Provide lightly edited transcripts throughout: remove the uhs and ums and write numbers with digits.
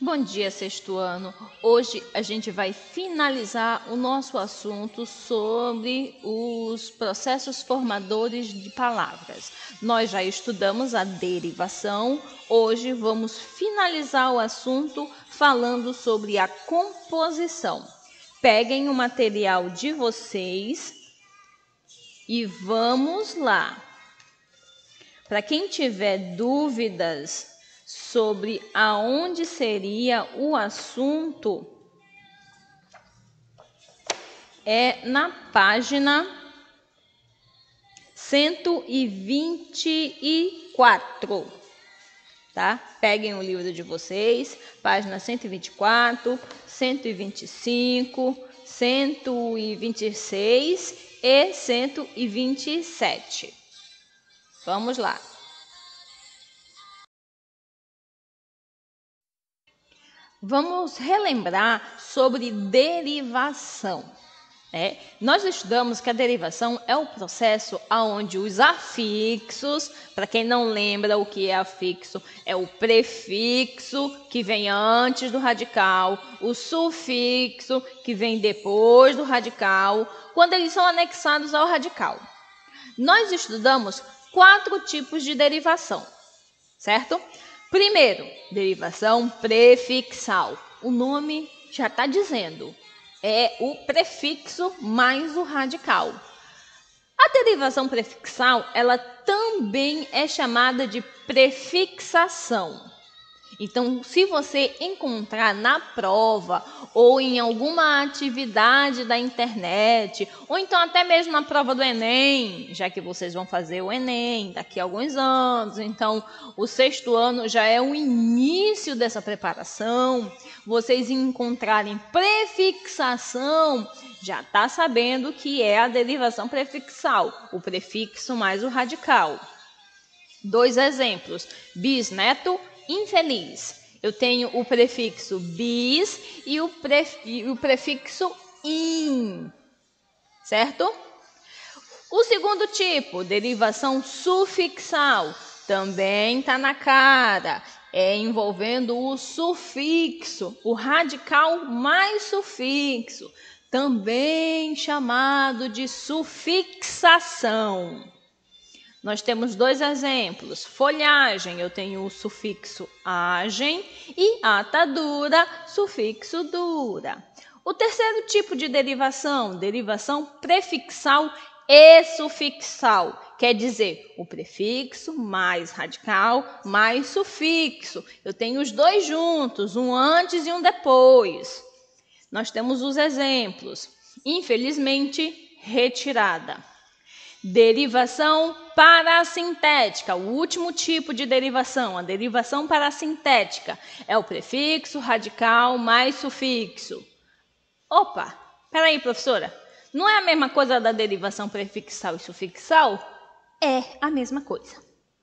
Bom dia, sexto ano. Hoje a gente vai finalizar o nosso assunto sobre os processos formadores de palavras. Nós já estudamos a derivação, hoje vamos finalizar o assunto falando sobre a composição. Peguem o material de vocês e vamos lá. Para quem tiver dúvidas sobre aonde seria o assunto, é na página 124, tá? Peguem o livro de vocês, página 124, 125, 126 e 127. Vamos lá. Vamos relembrar sobre derivação. Nós estudamos que a derivação é o processo onde os afixos, para quem não lembra o que é afixo, é o prefixo que vem antes do radical, o sufixo que vem depois do radical, quando eles são anexados ao radical. Nós estudamos 4 tipos de derivação, certo? Primeiro, derivação prefixal. O nome já está dizendo, é o prefixo mais o radical. A derivação prefixal, ela também é chamada de prefixação. Então, se você encontrar na prova ou em alguma atividade da internet, ou então até mesmo na prova do Enem, já que vocês vão fazer o Enem daqui a alguns anos, então o sexto ano já é o início dessa preparação, vocês encontrarem prefixação, já está sabendo que é a derivação prefixal, o prefixo mais o radical. 2 exemplos, bisneto, infeliz. Eu tenho o prefixo bis e o prefixo in, certo? O segundo tipo, derivação sufixal, também está na cara. É envolvendo o sufixo, o radical mais sufixo, também chamado de sufixação. Nós temos 2 exemplos. Folhagem, eu tenho o sufixo agem e atadura, sufixo dura. O terceiro tipo de derivação prefixal e sufixal, quer dizer, o prefixo mais radical mais sufixo. Eu tenho os 2 juntos, um antes e um depois. Nós temos os exemplos. Infelizmente, retirada. Derivação parassintética, o último tipo de derivação, a derivação parassintética, é o prefixo radical mais sufixo. Opa, peraí, professora, não é a mesma coisa da derivação prefixal e sufixal? É a mesma coisa,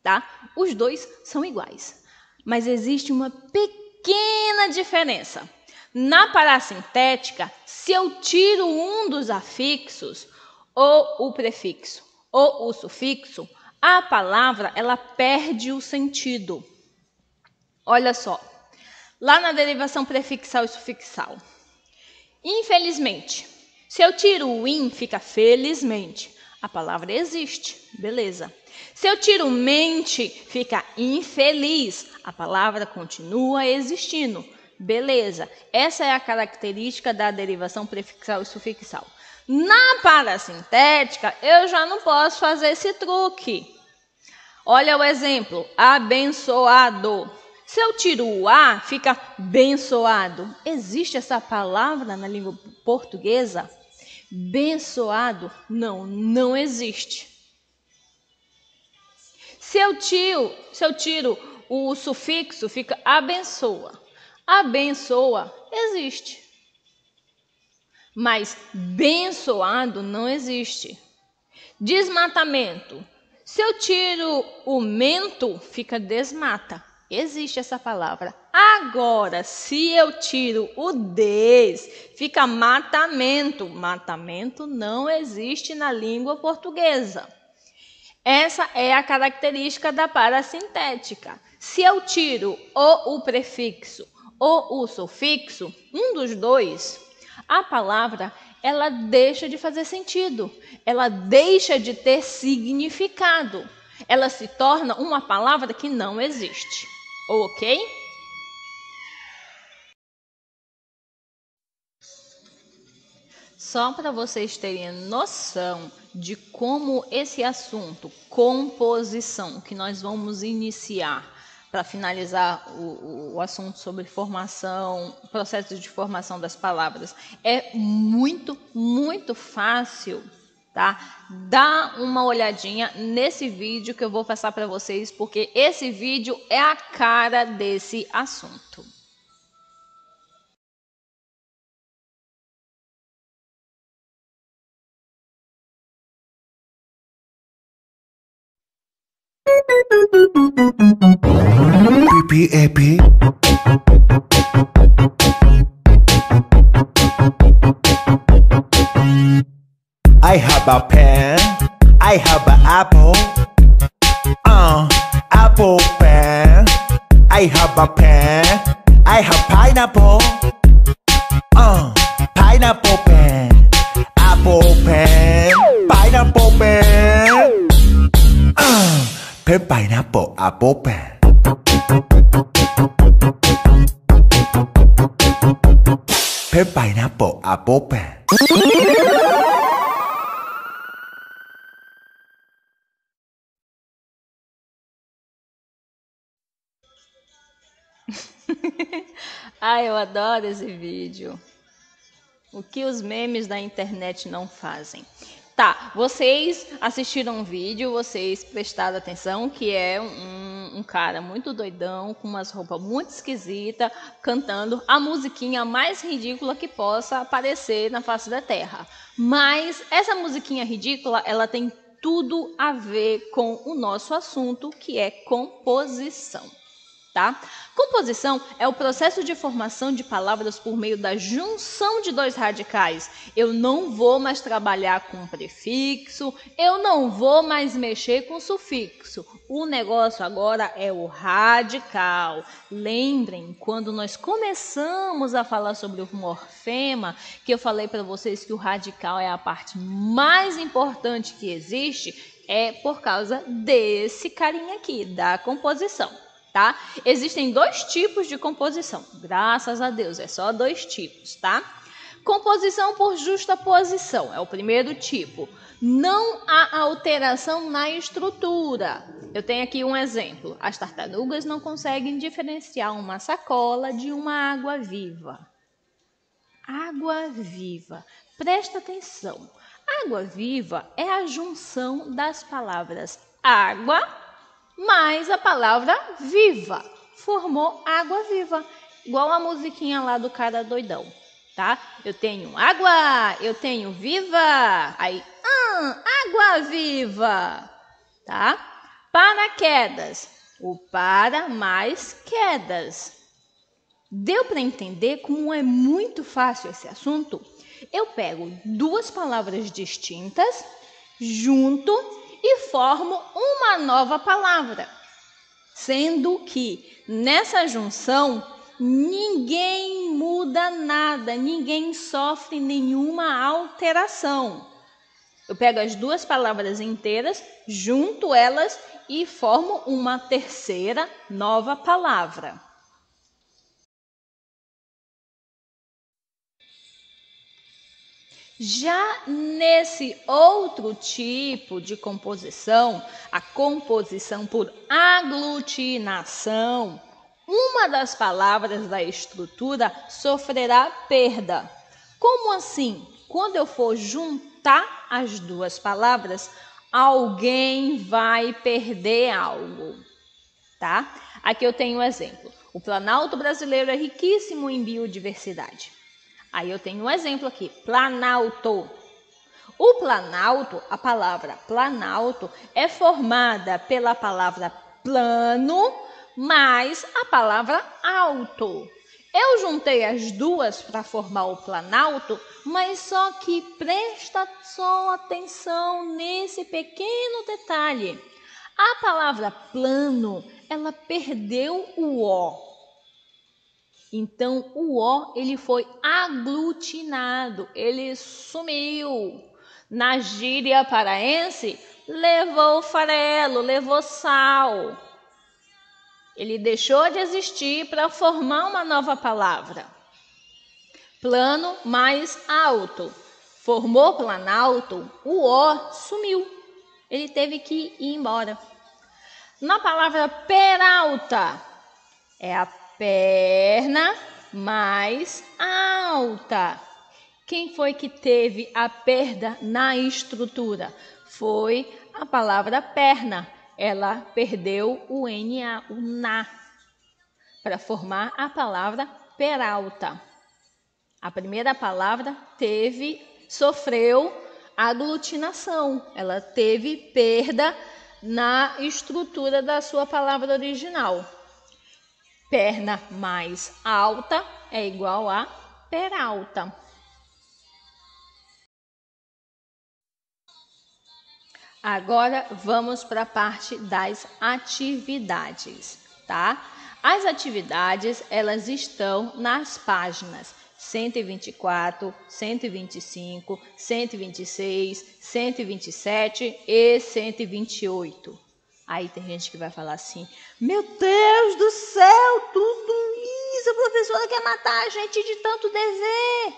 tá? Os 2 são iguais, mas existe uma pequena diferença. Na parassintética, se eu tiro um dos afixos, ou o prefixo ou o sufixo, a palavra ela perde o sentido. Olha só, lá na derivação prefixal e sufixal. Infelizmente, se eu tiro o in, fica felizmente. A palavra existe, beleza. Se eu tiro mente, fica infeliz. A palavra continua existindo, beleza. Essa é a característica da derivação prefixal e sufixal. Na parassintética, eu já não posso fazer esse truque. Olha o exemplo, abençoado. Se eu tiro o A, fica bençoado. Existe essa palavra na língua portuguesa? Bençoado? Não existe. Se eu tiro o sufixo, fica abençoa. Abençoa existe. Mas bençoado não existe. Desmatamento. Se eu tiro o mento, fica desmata. Existe essa palavra. Agora, se eu tiro o des, fica matamento. Matamento não existe na língua portuguesa. Essa é a característica da parassintética. Se eu tiro o prefixo ou o sufixo, um dos dois, a palavra ela deixa de fazer sentido, ela deixa de ter significado, ela se torna uma palavra que não existe, ok? Só para vocês terem noção de como esse assunto, composição, que nós vamos iniciar para finalizar o assunto sobre formação, processo de formação das palavras, é muito, muito fácil, tá? Dá uma olhadinha nesse vídeo que eu vou passar para vocês, porque esse vídeo é a cara desse assunto. PPAP. I have a pen, I have an apple, apple pen. I have a pen, I have pineapple, pineapple pen, apple pen, pineapple pen, pen pineapple apple pen. Pen pineapple apple pen. Ai, eu adoro esse vídeo. O que os memes da internet não fazem. Tá, vocês assistiram um vídeo, vocês prestaram atenção que é um cara muito doidão, com umas roupas muito esquisitas, cantando a musiquinha mais ridícula que possa aparecer na face da Terra. Mas essa musiquinha ridícula, ela tem tudo a ver com o nosso assunto, que é composição. Tá? Composição é o processo de formação de palavras por meio da junção de dois radicais. Eu não vou mais trabalhar com prefixo, eu não vou mais mexer com sufixo. O negócio agora é o radical. Lembrem, quando nós começamos a falar sobre o morfema, que eu falei para vocês que o radical é a parte mais importante que existe, é por causa desse carinha aqui, da composição. Tá? Existem dois tipos de composição, graças a Deus, é só dois tipos, tá? Composição por justaposição é o primeiro tipo. Não há alteração na estrutura. Eu tenho aqui um exemplo. As tartarugas não conseguem diferenciar uma sacola de uma água viva. Água viva. Presta atenção. Água viva é a junção das palavras água mais a palavra viva, formou água viva, igual a musiquinha lá do cara doidão, tá? Eu tenho água, eu tenho viva, aí, água viva, tá? Paraquedas, o para mais quedas. Deu para entender como é muito fácil esse assunto? Eu pego duas palavras distintas, junto e formo uma nova palavra, sendo que nessa junção ninguém muda nada, ninguém sofre nenhuma alteração. Eu pego as duas palavras inteiras, junto elas e formo uma terceira nova palavra. Já nesse outro tipo de composição, a composição por aglutinação, uma das palavras da estrutura sofrerá perda. Como assim? Quando eu for juntar as duas palavras, alguém vai perder algo, tá? Aqui eu tenho um exemplo. O Planalto brasileiro é riquíssimo em biodiversidade. Aí eu tenho um exemplo aqui, Planalto. O Planalto, a palavra Planalto, é formada pela palavra plano mais a palavra alto. Eu juntei as duas para formar o Planalto, mas só que presta só atenção nesse pequeno detalhe. A palavra plano, ela perdeu o O. Então, o O, ele foi aglutinado, ele sumiu. Na gíria paraense, levou farelo, levou sal. Ele deixou de existir para formar uma nova palavra. Plano mais alto. Formou planalto, o O sumiu. Ele teve que ir embora. Na palavra peralta, é a perna mais alta. Quem foi que teve a perda na estrutura? Foi a palavra perna. Ela perdeu o NA, o na, para formar a palavra peralta. A primeira palavra sofreu aglutinação. Ela teve perda na estrutura da sua palavra original. Perna mais alta é igual a peralta. Agora vamos para a parte das atividades, tá? As atividades, elas estão nas páginas 124, 125, 126, 127 e 128. Aí tem gente que vai falar assim: meu Deus do céu, tudo isso, a professora quer matar a gente de tanto dever.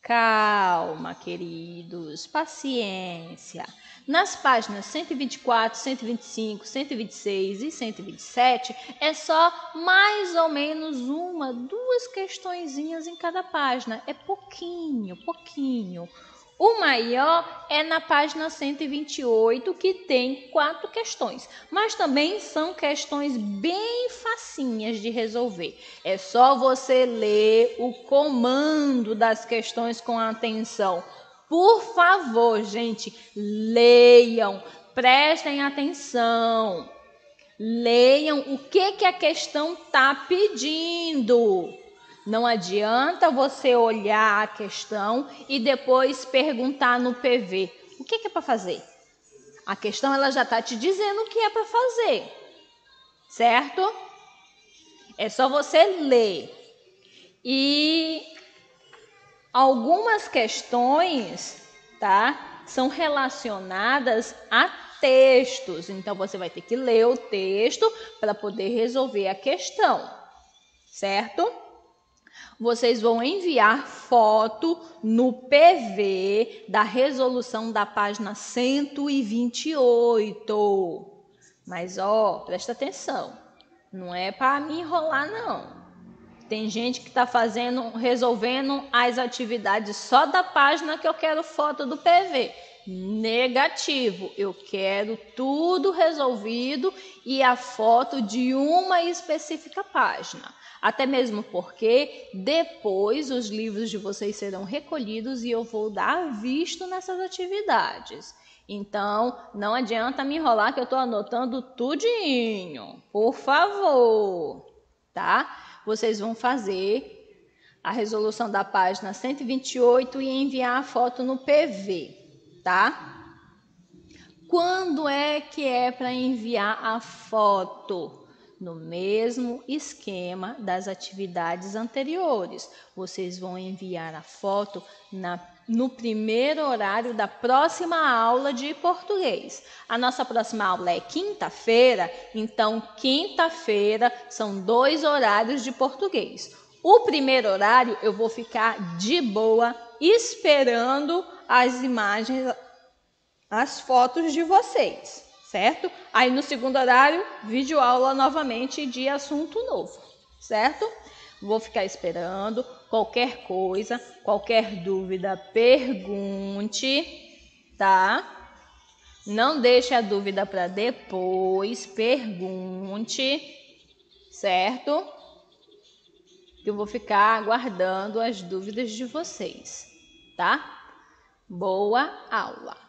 Calma, queridos, paciência. Nas páginas 124, 125, 126 e 127, é só mais ou menos duas questõezinhas em cada página. É pouquinho, pouquinho. O maior é na página 128, que tem 4 questões, mas também são questões bem facinhas de resolver. É só você ler o comando das questões com atenção. Por favor, gente, leiam, prestem atenção. Leiam o que a questão está pedindo. Não adianta você olhar a questão e depois perguntar no PV. O que é para fazer? A questão ela já está te dizendo o que é para fazer, certo? É só você ler. E algumas questões, tá, são relacionadas a textos. Então, você vai ter que ler o texto para poder resolver a questão, certo? Vocês vão enviar foto no PV da resolução da página 128. Mas, presta atenção, não é para me enrolar, não. Tem gente que está resolvendo as atividades só da página que eu quero foto do PV. Negativo, eu quero tudo resolvido e a foto de uma específica página. Até mesmo porque depois os livros de vocês serão recolhidos e eu vou dar visto nessas atividades. Então, não adianta me enrolar que eu estou anotando tudinho. Por favor, tá? Vocês vão fazer a resolução da página 128 e enviar a foto no PV, tá? Quando é que é para enviar a foto? No mesmo esquema das atividades anteriores. Vocês vão enviar a foto no primeiro horário da próxima aula de português. A nossa próxima aula é quinta-feira, então quinta-feira são 2 horários de português. O primeiro horário eu vou ficar de boa esperando as imagens, as fotos de vocês. Certo? Aí no segundo horário, videoaula novamente de assunto novo, certo? Vou ficar esperando. Qualquer coisa, qualquer dúvida, pergunte, tá? Não deixe a dúvida para depois, pergunte, certo? Eu vou ficar aguardando as dúvidas de vocês, tá? Boa aula!